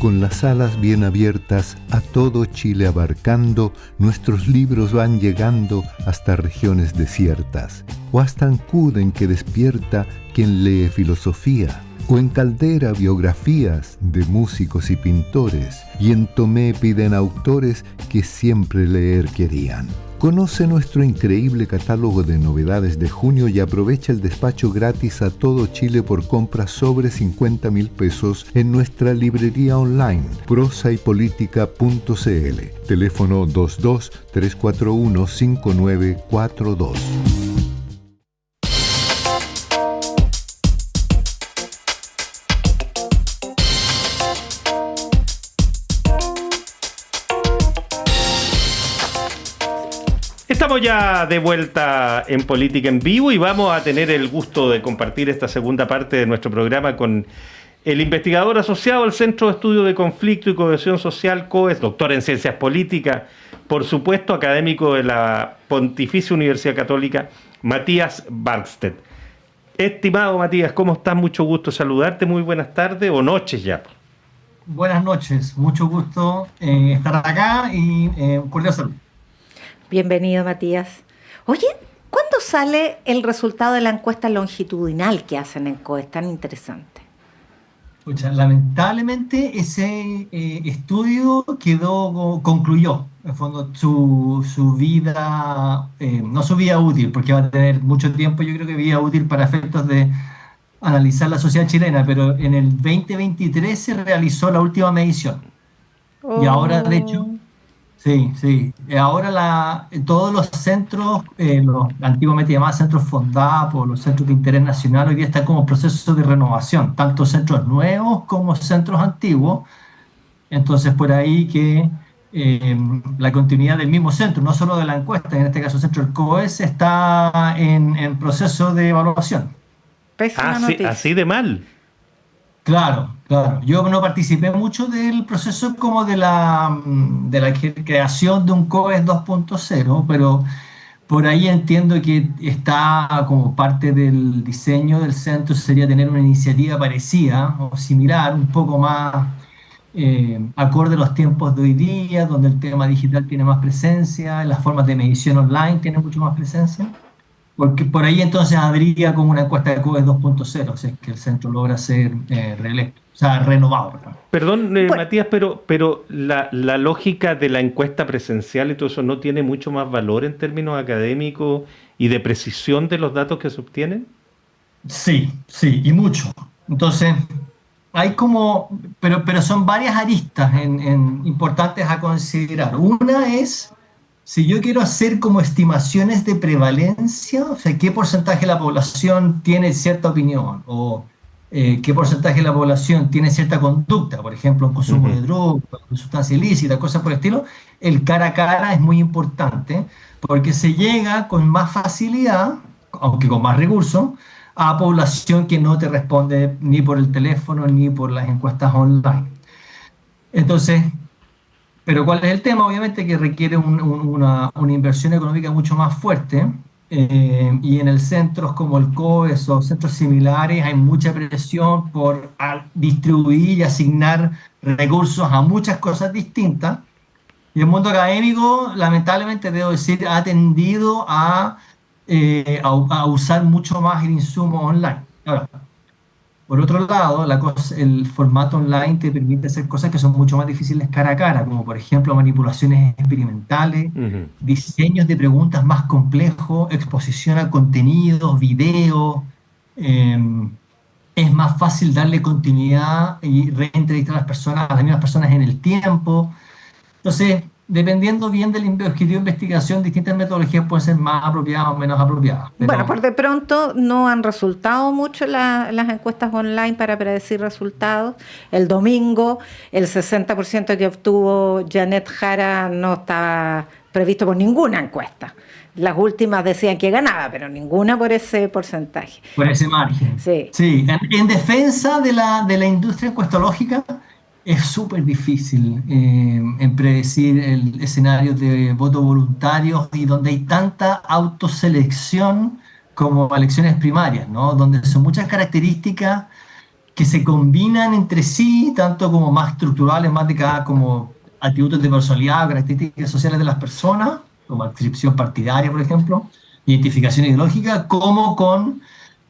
Con las alas bien abiertas, a todo Chile abarcando, nuestros libros van llegando hasta regiones desiertas, o hasta Ancud en que despierta quien lee filosofía, o en Caldera biografías de músicos y pintores, y en Tomé piden autores que siempre leer querían. Conoce nuestro increíble catálogo de novedades de junio y aprovecha el despacho gratis a todo Chile por compras sobre 50.000 pesos en nuestra librería online prosaypolitica.cl. Teléfono 22-341-5942. Estamos ya de vuelta en Política en Vivo y vamos a tener el gusto de compartir esta segunda parte de nuestro programa con el investigador asociado al Centro de Estudio de Conflicto y Cohesión Social, COES, doctor en Ciencias Políticas, por supuesto académico de la Pontificia Universidad Católica, Matías Barkstedt. Estimado Matías, ¿cómo estás? Mucho gusto saludarte, muy buenas tardes o noches ya. Buenas noches, mucho gusto estar acá y un cordial saludo. Bienvenido, Matías. Oye, ¿cuándo sale el resultado de la encuesta longitudinal que hacen en COES? Tan interesante. Escucha, lamentablemente ese estudio concluyó, en fondo, su vida, no su vida útil, porque va a tener mucho tiempo, yo creo que vida útil para efectos de analizar la sociedad chilena, pero en el 2023 se realizó la última medición. Y ahora, de hecho, sí. Ahora todos los centros, los antiguamente llamados centros FONDAP, los centros de interés nacional, hoy día están como proceso de renovación, tanto centros nuevos como centros antiguos. Entonces, por ahí que la continuidad del mismo centro, no solo de la encuesta, en este caso el centro del COES, está en proceso de evaluación. Así de mal. Claro. Yo no participé mucho del proceso como de la creación de un COES 2.0, pero por ahí entiendo que está como parte del diseño del centro, sería tener una iniciativa parecida o similar, un poco más acorde a los tiempos de hoy día, donde el tema digital tiene más presencia, las formas de medición online tienen mucho más presencia. Porque por ahí entonces habría como una encuesta de COES 2.0, si es que el centro logra ser reelecto, o sea, renovado. Perdón, Matías, pero la lógica de la encuesta presencial y todo eso no tiene mucho más valor en términos académicos y de precisión de los datos que se obtienen. Sí, y mucho. Entonces, hay como, pero son varias aristas importantes a considerar. Una es, si yo quiero hacer como estimaciones de prevalencia, o sea, qué porcentaje de la población tiene cierta opinión, o qué porcentaje de la población tiene cierta conducta, por ejemplo, un consumo de drogas, de sustancia ilícita, cosas por el estilo, el cara a cara es muy importante, porque se llega con más facilidad, aunque con más recursos, a población que no te responde ni por el teléfono ni por las encuestas online. Entonces, pero ¿cuál es el tema? Obviamente que requiere una inversión económica mucho más fuerte, y en el centros como el COES o centros similares hay mucha presión por distribuir y asignar recursos a muchas cosas distintas, y el mundo académico, lamentablemente debo decir, ha tendido a usar mucho más el insumo online. Ahora, por otro lado, el formato online te permite hacer cosas que son mucho más difíciles cara a cara, como por ejemplo manipulaciones experimentales, diseños de preguntas más complejos, exposición a contenidos, videos. Es más fácil darle continuidad y reentrevistar a las mismas personas en el tiempo. Entonces, dependiendo bien del objetivo de investigación, distintas metodologías pueden ser más apropiadas o menos apropiadas. Bueno, por de pronto no han resultado mucho las encuestas online para predecir resultados. El domingo, el 60% que obtuvo Janet Jara no estaba previsto por ninguna encuesta. Las últimas decían que ganaba, pero ninguna por ese porcentaje. Por ese margen. Sí. En defensa de la industria encuestológica, es súper difícil en predecir el escenario de votos voluntarios y donde hay tanta autoselección como elecciones primarias, ¿no? Donde son muchas características que se combinan entre sí, tanto como más estructurales, más de cada como atributos de personalidad, características sociales de las personas, como adscripción partidaria, por ejemplo, identificación ideológica, como con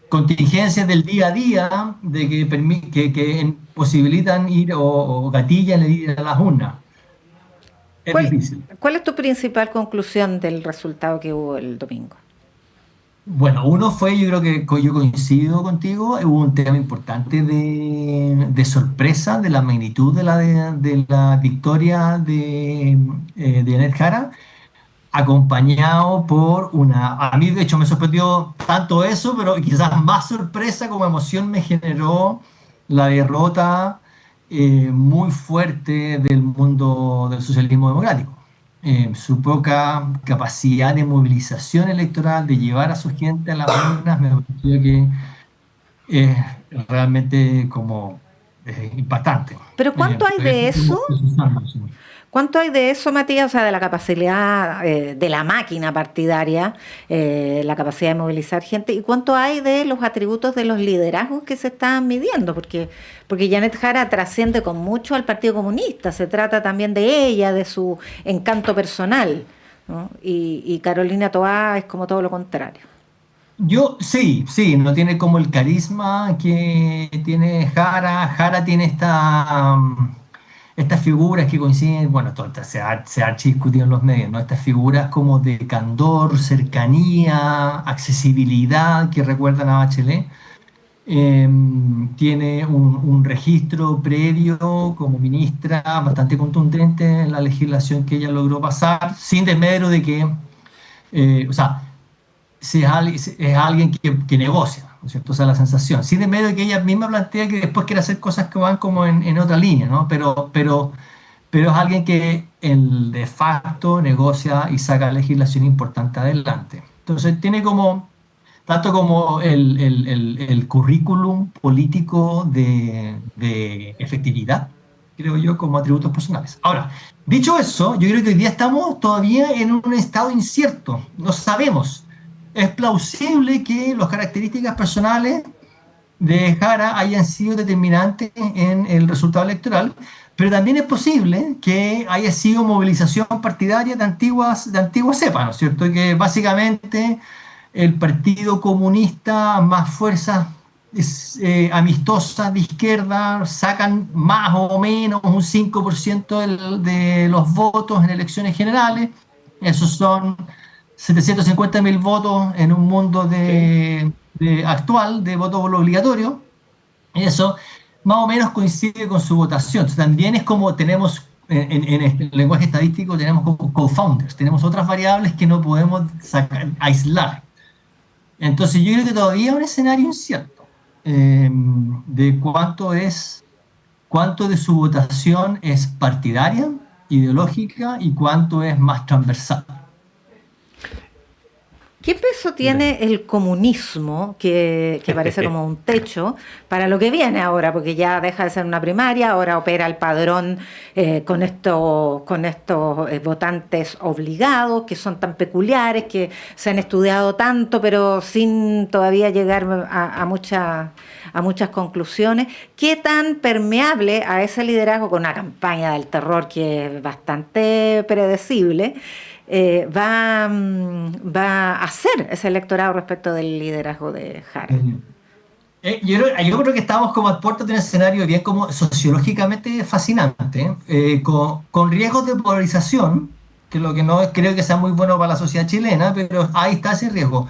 contingencias del día a día de que posibilitan ir o gatillan el ir a las urnas. Es ¿Cuál, difícil. ¿Cuál es tu principal conclusión del resultado que hubo el domingo? Bueno, uno fue, yo creo que yo coincido contigo, hubo un tema importante de sorpresa, de la magnitud de la victoria de Janet Jara, acompañado por a mí de hecho me sorprendió tanto eso, pero quizás más sorpresa como emoción me generó la derrota muy fuerte del mundo del socialismo democrático. Su poca capacidad de movilización electoral, de llevar a su gente a las urnas, me pareció que es realmente como impactante. Pero ¿cuánto hay de eso? Sí. ¿Cuánto hay de eso, Matías? O sea, de la capacidad de la máquina partidaria, la capacidad de movilizar gente, ¿y cuánto hay de los atributos de los liderazgos que se están midiendo? Porque Janet Jara trasciende con mucho al Partido Comunista, se trata también de ella, de su encanto personal, ¿no? Y Carolina Toá es como todo lo contrario. Sí, no tiene como el carisma que tiene Jara. Jara tiene estas figuras que coinciden, bueno, todo se ha archidiscutido en los medios, ¿no? Estas figuras como de candor, cercanía, accesibilidad que recuerdan a Bachelet. Tiene un registro previo como ministra bastante contundente en la legislación que ella logró pasar, sin desmedro de que, o sea, si es alguien que negocia, ¿no es cierto? O sea, la sensación. Sin desmedro de que ella misma plantea que después quiere hacer cosas que van como en otra línea, ¿no? Pero es alguien que de facto negocia y saca legislación importante adelante. Entonces tiene como, tanto como el currículum político de efectividad, creo yo, como atributos personales. Ahora, dicho eso, yo creo que hoy día estamos todavía en un estado incierto, no sabemos. Es plausible que las características personales de Jara hayan sido determinantes en el resultado electoral, pero también es posible que haya sido movilización partidaria de antigua cepa, ¿no es cierto? Y que básicamente el Partido Comunista más fuerzas amistosas de izquierda sacan más o menos un 5% de los votos en elecciones generales. Esos son 750.000 votos en un mundo actual de voto obligatorio. Eso más o menos coincide con su votación. Entonces, también es como tenemos, en el lenguaje estadístico, tenemos como co-founders, tenemos otras variables que no podemos aislar. Entonces yo creo que todavía es un escenario incierto de cuánto de su votación es partidaria, ideológica, y cuánto es más transversal. ¿Qué peso tiene el comunismo, que parece como un techo, para lo que viene ahora? Porque ya deja de ser una primaria, ahora opera el padrón con estos votantes obligados, que son tan peculiares, que se han estudiado tanto, pero sin todavía llegar a muchas conclusiones. ¿Qué tan permeable a ese liderazgo, con una campaña del terror que es bastante predecible, va a hacer ese electorado respecto del liderazgo de Jara? Yo creo que estamos como a puertas de un escenario bien como sociológicamente fascinante, con riesgos de polarización, que lo que no creo que sea muy bueno para la sociedad chilena, pero ahí está ese riesgo.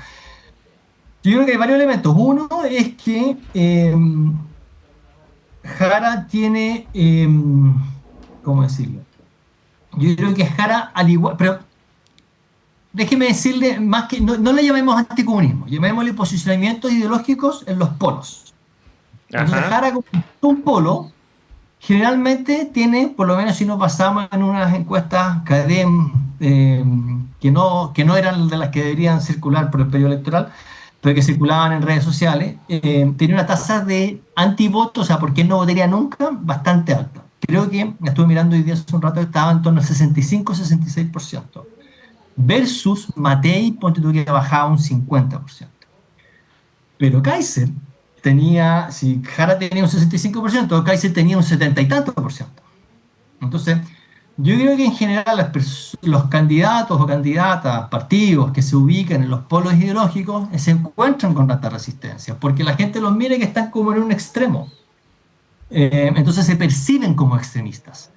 Yo creo que hay varios elementos. Uno es que Jara tiene, ¿cómo decirlo? Yo creo que Jara, al igual, pero déjeme decirle, más que no le llamemos anticomunismo, llamémosle posicionamientos ideológicos en los polos. Entonces, Jara, como un polo, generalmente tiene, por lo menos si nos basamos en unas encuestas que no eran de las que deberían circular por el periodo electoral, pero que circulaban en redes sociales, tenía una tasa de antivotos, o sea, ¿por qué no votaría nunca?, bastante alta. Creo que, estuve mirando hoy día hace un rato, estaba en torno al 65-66%. Versus Matei, ponte tú que bajaba un 50%. Pero Kaiser si Jara tenía un 65%, Kaiser tenía un 70 y tanto por ciento. Entonces, yo creo que en general los candidatos o candidatas, partidos que se ubican en los polos ideológicos, se encuentran con tanta resistencia, porque la gente los mira que están como en un extremo. Entonces se perciben como extremistas.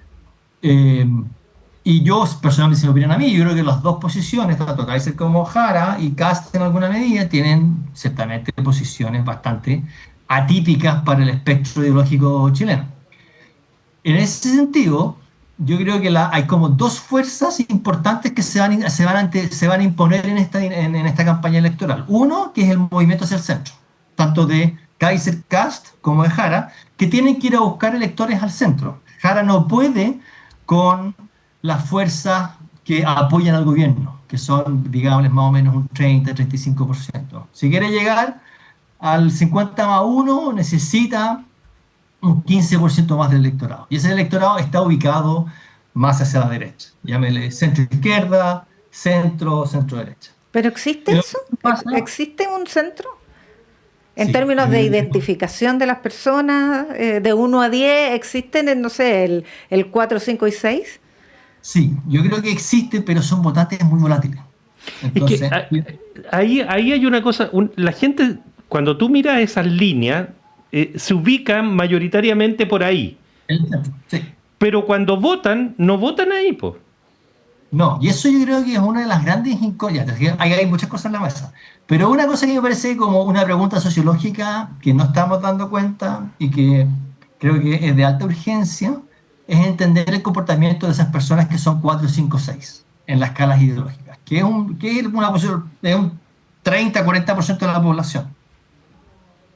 Y yo, personalmente, si me opinan a mí, yo creo que las dos posiciones, tanto Kaiser como Jara y Kast en alguna medida, tienen ciertamente posiciones bastante atípicas para el espectro ideológico chileno. En ese sentido, yo creo que hay como dos fuerzas importantes que se van a imponer en esta campaña electoral. Uno, que es el movimiento hacia el centro, tanto de Kaiser, Kast como de Jara, que tienen que ir a buscar electores al centro. Jara no puede con las fuerzas que apoyan al gobierno, que son, digamos, más o menos un 30-35%. Si quiere llegar al 50+1, necesita un 15% más del electorado. Y ese electorado está ubicado más hacia la derecha. Llámele centro-izquierda, centro-derecha. ¿Pero existe eso? ¿Existe un centro? En términos de identificación de las personas, de 1 a 10, ¿existen, no sé, el 4, 5 y 6? Sí, yo creo que existe, pero son votantes muy volátiles. Entonces, es que ahí hay una cosa, la gente, cuando tú miras esas líneas, se ubican mayoritariamente por ahí. Sí. Pero cuando votan, no votan ahí, pues. No, y eso yo creo que es una de las grandes incógnitas. Hay muchas cosas en la mesa. Pero una cosa que me parece como una pregunta sociológica que no estamos dando cuenta y que creo que es de alta urgencia, es entender el comportamiento de esas personas que son 4, 5, 6 en las escalas ideológicas, que es un 30-40% de la población.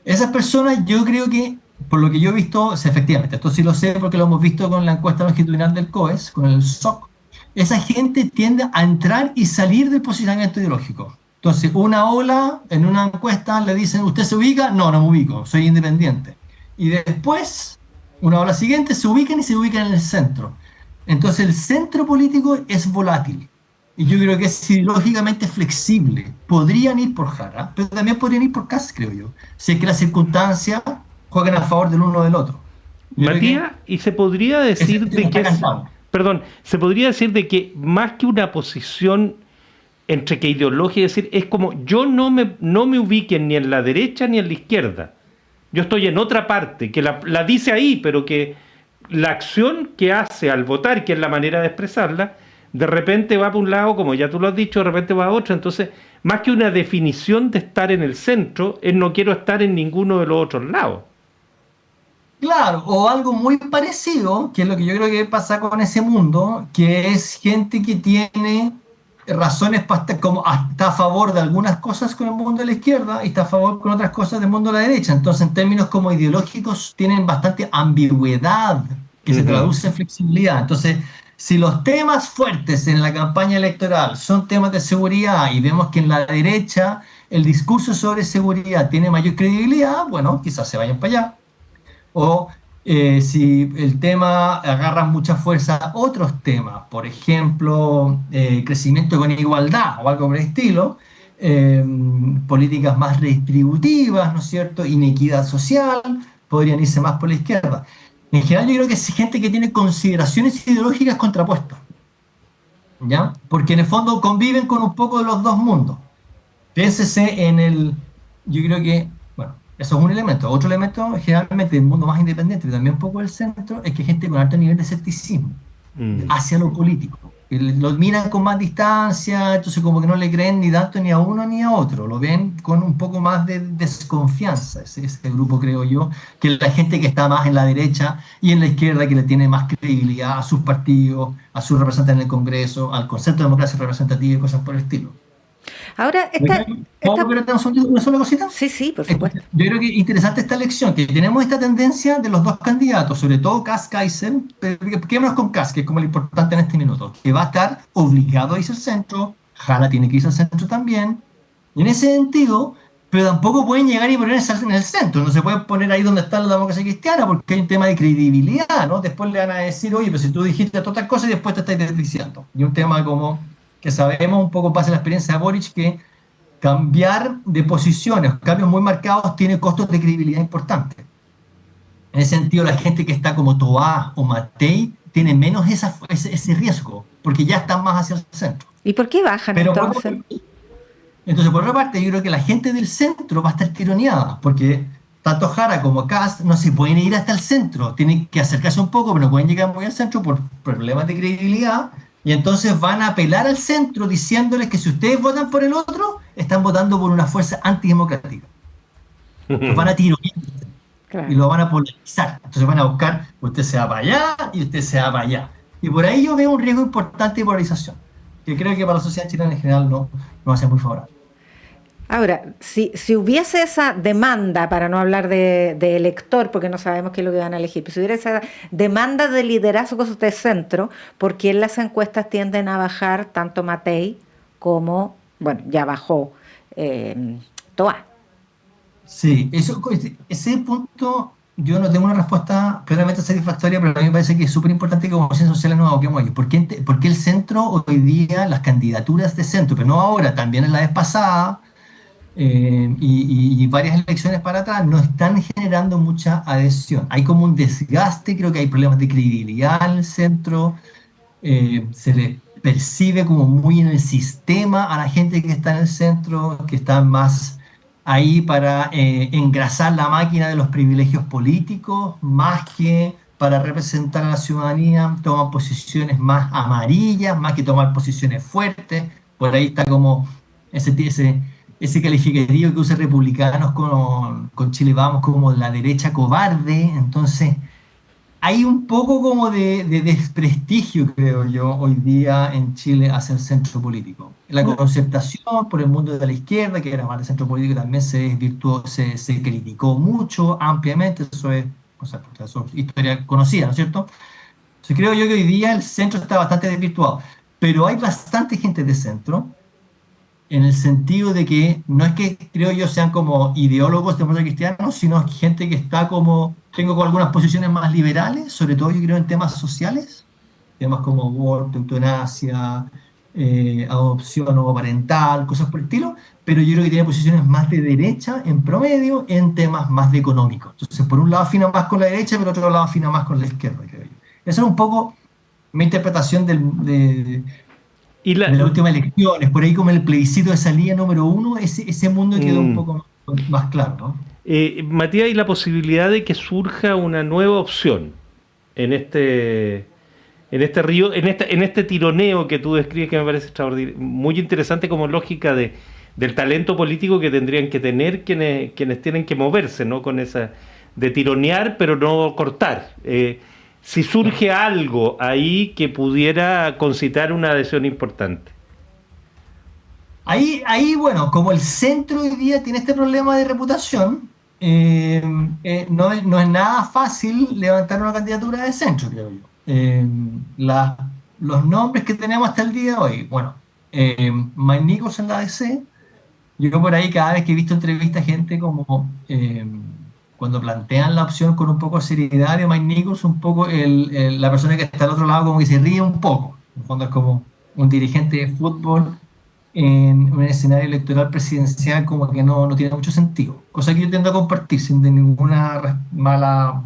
Esas personas, yo creo que, por lo que yo he visto, efectivamente, esto sí lo sé porque lo hemos visto con la encuesta longitudinal del COES, con el SOC, esa gente tiende a entrar y salir del posicionamiento ideológico. Entonces, una ola en una encuesta le dicen, ¿usted se ubica? No, no me ubico, soy independiente. Y después, una ola siguiente, se ubican en el centro. Entonces, el centro político es volátil. Y yo creo que es ideológicamente flexible. Podrían ir por Jara, pero también podrían ir por Kast, creo yo. Si es que las circunstancias juegan a favor del uno o del otro. Matías, y se podría decir de que... Perdón, se podría decir de que más que una posición entre que ideología, es decir, es como yo no me ubiquen ni en la derecha ni en la izquierda. Yo estoy en otra parte, que la dice ahí, pero que la acción que hace al votar, que es la manera de expresarla, de repente va para un lado, como ya tú lo has dicho, de repente va a otro. Entonces, más que una definición de estar en el centro, es no quiero estar en ninguno de los otros lados. Claro, o algo muy parecido, que es lo que yo creo que pasa con ese mundo, que es gente que tiene razones como está a favor de algunas cosas con el mundo de la izquierda y está a favor con otras cosas del mundo de la derecha. Entonces, en términos como ideológicos, tienen bastante ambigüedad que se traduce en flexibilidad. Entonces, si los temas fuertes en la campaña electoral son temas de seguridad y vemos que en la derecha el discurso sobre seguridad tiene mayor credibilidad, bueno, quizás se vayan para allá. O si el tema agarra mucha fuerza otros temas, por ejemplo, crecimiento con igualdad o algo por el estilo, políticas más redistributivas, ¿no es cierto?, inequidad social, podrían irse más por la izquierda. En general yo creo que es gente que tiene consideraciones ideológicas contrapuestas, ¿ya? Porque en el fondo conviven con un poco de los dos mundos. Piénsese yo creo que, bueno, eso es un elemento. Otro elemento, generalmente del mundo más independiente, pero también un poco del centro, es que hay gente con alto nivel de escepticismo hacia lo político. Lo miran con más distancia, entonces como que no le creen ni tanto ni a uno ni a otro. Lo ven con un poco más de desconfianza, ese grupo, creo yo, que la gente que está más en la derecha y en la izquierda, que le tiene más credibilidad a sus partidos, a sus representantes en el Congreso, al concepto de democracia representativa y cosas por el estilo. Ahora, ¿Puedo ver una sola cosita? Sí, por supuesto. Yo creo que es interesante esta elección, que tenemos esta tendencia de los dos candidatos, sobre todo Kast, Kaiser, quedémonos con Kast, que es como lo importante en este minuto, que va a estar obligado a irse al centro, Jara tiene que irse al centro también, y en ese sentido, pero tampoco pueden llegar y ponerse en el centro, no se pueden poner ahí donde está la democracia cristiana, porque hay un tema de credibilidad, ¿no? Después le van a decir, oye, pero si tú dijiste todas estas cosas y después te estás desdiciendo. Y un tema como que sabemos un poco, pasa la experiencia de Boric, que cambiar de posiciones, cambios muy marcados, tiene costos de credibilidad importantes. En ese sentido, la gente que está como Toá o Matei tiene menos ese riesgo, porque ya están más hacia el centro. ¿Y por qué bajan Pero entonces? entonces, por otra parte, yo creo que la gente del centro va a estar tironeada, porque tanto Jara como Kast no se pueden ir hasta el centro, tienen que acercarse un poco, pero no pueden llegar muy al centro por problemas de credibilidad, y entonces van a apelar al centro diciéndoles que si ustedes votan por el otro, están votando por una fuerza antidemocrática. Los van a tironear y lo van a polarizar. Entonces van a buscar, usted se va para allá y usted se va para allá. Y por ahí yo veo un riesgo importante de polarización, que creo que para la sociedad chilena en general no va a ser muy favorable. Ahora, si hubiese esa demanda, para no hablar de elector, porque no sabemos qué es lo que van a elegir, pero si hubiera esa demanda de liderazgos de centro, ¿por qué en las encuestas tienden a bajar tanto Matei como, bueno, ya bajó Toá? Sí, ese punto yo no tengo una respuesta claramente satisfactoria, pero a mí me parece que es súper importante que como ciencias sociales nos aboquemos ahí. ¿Por qué el centro hoy día, las candidaturas de centro, pero no ahora, también en la vez pasada, y varias elecciones para atrás, no están generando mucha adhesión? Hay como un desgaste, creo que hay problemas de credibilidad en el centro, se le percibe como muy en el sistema a la gente que está en el centro, que está más ahí para engrasar la máquina de los privilegios políticos, más que para representar a la ciudadanía. Toman posiciones más amarillas, más que tomar posiciones fuertes. Por ahí está como ese calificativo que usa republicanos con Chile Vamos como la derecha cobarde. Entonces hay un poco como de desprestigio, creo yo, hoy día en Chile hacia el centro político. La concertación por el mundo de la izquierda, que era más de centro político, también se desvirtuó, se criticó mucho, ampliamente. Eso es historia conocida, ¿no es cierto? Entonces creo yo que hoy día el centro está bastante desvirtuado, pero hay bastante gente de centro, en el sentido de que no es que, creo yo, sean como ideólogos demócratas cristianos, sino gente que está como, tengo con algunas posiciones más liberales, sobre todo yo creo en temas sociales, temas como aborto, eutanasia, adopción homoparental, cosas por el estilo, pero yo creo que tiene posiciones más de derecha en promedio en temas más de económicos. Entonces, por un lado afina más con la derecha, pero por otro lado afina más con la izquierda, creo yo. Esa es un poco mi interpretación de las últimas elecciones. Por ahí como el plebiscito de salida número 1, ese mundo quedó un poco más claro, ¿no? Matías, ¿y la posibilidad de que surja una nueva opción en este río, en este tironeo que tú describes, que me parece extraordinario, muy interesante como lógica del talento político que tendrían que tener quienes tienen que moverse, ¿no? Con esa de tironear pero no cortar? Si surge algo ahí que pudiera concitar una adhesión importante. Ahí, bueno, como el centro hoy día tiene este problema de reputación, no es nada fácil levantar una candidatura de centro, creo yo. Los nombres que tenemos hasta el día de hoy, bueno, Mike Nichols en la ADC, yo por ahí cada vez que he visto entrevistas a gente como... cuando plantean la opción con un poco de seriedad de Mike Nichols, un poco la persona que está al otro lado como que se ríe un poco. En el fondo es como un dirigente de fútbol en un escenario electoral presidencial, como que no tiene mucho sentido. Cosa que yo tiendo a compartir sin de ninguna mala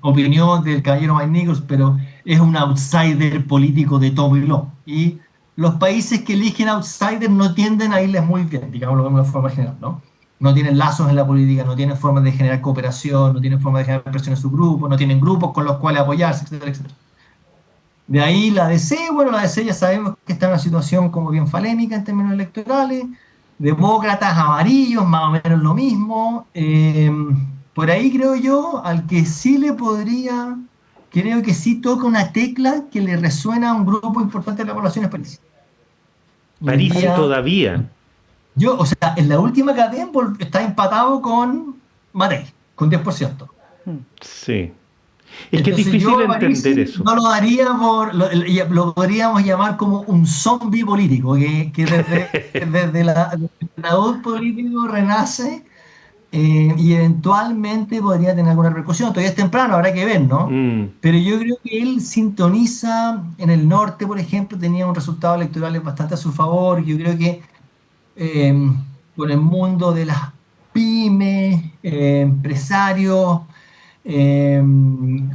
opinión del caballero Mike Nichols, pero es un outsider político de todo y lo. Y los países que eligen outsiders no tienden a irles muy bien, digámoslo de una forma general, ¿no? No tienen lazos en la política, no tienen formas de generar cooperación, no tienen formas de generar presión en su grupo, no tienen grupos con los cuales apoyarse, etcétera, etcétera. De ahí la DC, bueno, la DC ya sabemos que está en una situación como bien falémica en términos electorales, demócratas amarillos, más o menos lo mismo. Por ahí creo yo, al que sí le podría, creo que sí toca una tecla que le resuena a un grupo importante de la población, es París. París todavía. O sea, en la última cadena está empatado con Matei, con 10%. Sí. Es que es difícil entender eso. No lo daría lo podríamos llamar como un zombie político, que desde el ataúd político renace y eventualmente podría tener alguna repercusión. Todavía es temprano, habrá que ver, ¿no? Pero yo creo que él sintoniza en el norte, por ejemplo, tenía un resultado electoral bastante a su favor. Yo creo que con el mundo de las pymes, empresarios,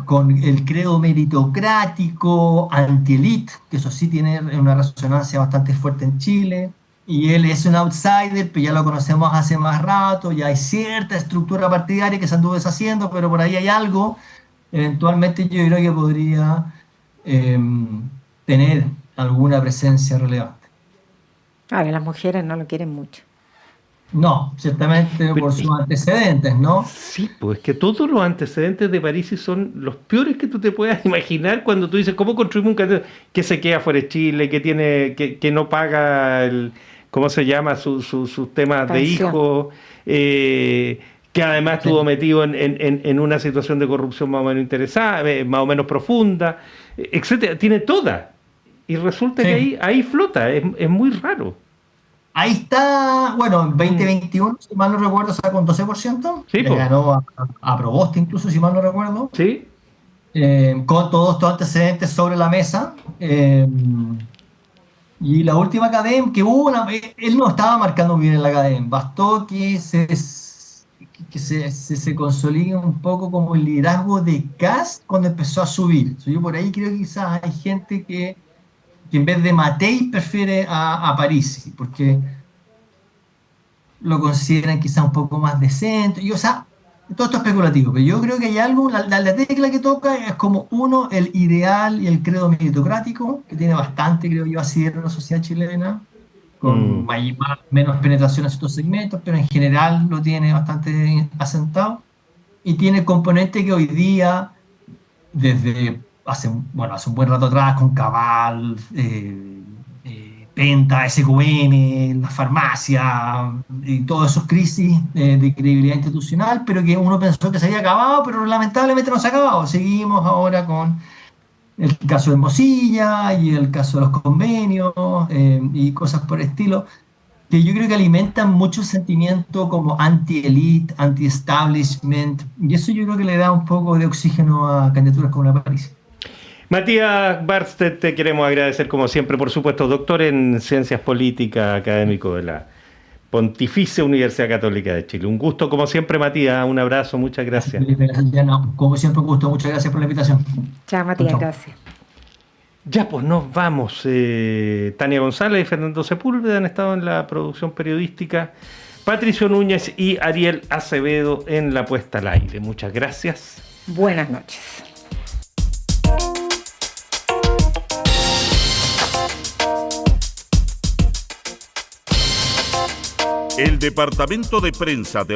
con el credo meritocrático, anti-elite, que eso sí tiene una resonancia bastante fuerte en Chile. Y él es un outsider, pero ya lo conocemos hace más rato, ya hay cierta estructura partidaria que se anduvo deshaciendo, pero por ahí hay algo. Eventualmente yo creo que podría tener alguna presencia relevante. Ahora, las mujeres no lo quieren mucho. No, ciertamente Pero por sus antecedentes, ¿no? sí, pues que todos los antecedentes de Parisi son los peores que tú te puedas imaginar cuando tú dices, ¿cómo construimos un candidato que se queda fuera de Chile, que no paga ¿cómo se llama? Sus temas de Pensión. hijos, que además estuvo metido en una situación de corrupción más o menos interesada, más o menos profunda, etcétera? Tiene toda. Y resulta que ahí flota, es muy raro. Ahí está, bueno, en 2021, si mal no recuerdo, sacó un 12%. Sí, Le po. ganó a Proboste incluso, si mal no recuerdo. ¿Sí? Con todos estos antecedentes sobre la mesa. Y la última academia que hubo, él no estaba marcando bien en la academia. Bastó que se consolide un poco como el liderazgo de Kast cuando empezó a subir. Yo por ahí creo que quizás hay gente que en vez de Matei prefiere a Parisi, porque lo consideran quizás un poco más decente. Y, o sea, todo esto es especulativo, pero yo creo que hay algo, la tecla que toca es como uno, el ideal y el credo meritocrático, que tiene bastante, creo yo, así en la sociedad chilena, con menos penetración en ciertos segmentos, pero en general lo tiene bastante asentado. Y tiene componente que hoy día, desde hace un buen rato atrás, con Cabal, Penta, SQM, la farmacia y todas esas crisis de credibilidad institucional, pero que uno pensó que se había acabado, pero lamentablemente no se ha acabado. Seguimos ahora con el caso de Mosilla y el caso de los convenios y cosas por el estilo, que yo creo que alimentan mucho sentimiento como anti-elite, anti-establishment, y eso yo creo que le da un poco de oxígeno a candidaturas como la París. Matías Barstedt, te queremos agradecer como siempre, por supuesto, doctor en Ciencias Políticas, académico de la Pontificia Universidad Católica de Chile. Un gusto como siempre, Matías, un abrazo, muchas gracias. Como siempre, un gusto, muchas gracias por la invitación. Chao, Matías, Chao. gracias. Ya, pues nos vamos. Tania González y Fernando Sepúlveda han estado en la producción periodística, Patricio Núñez y Ariel Acevedo en la puesta al aire. Muchas gracias. Buenas noches. El departamento de prensa de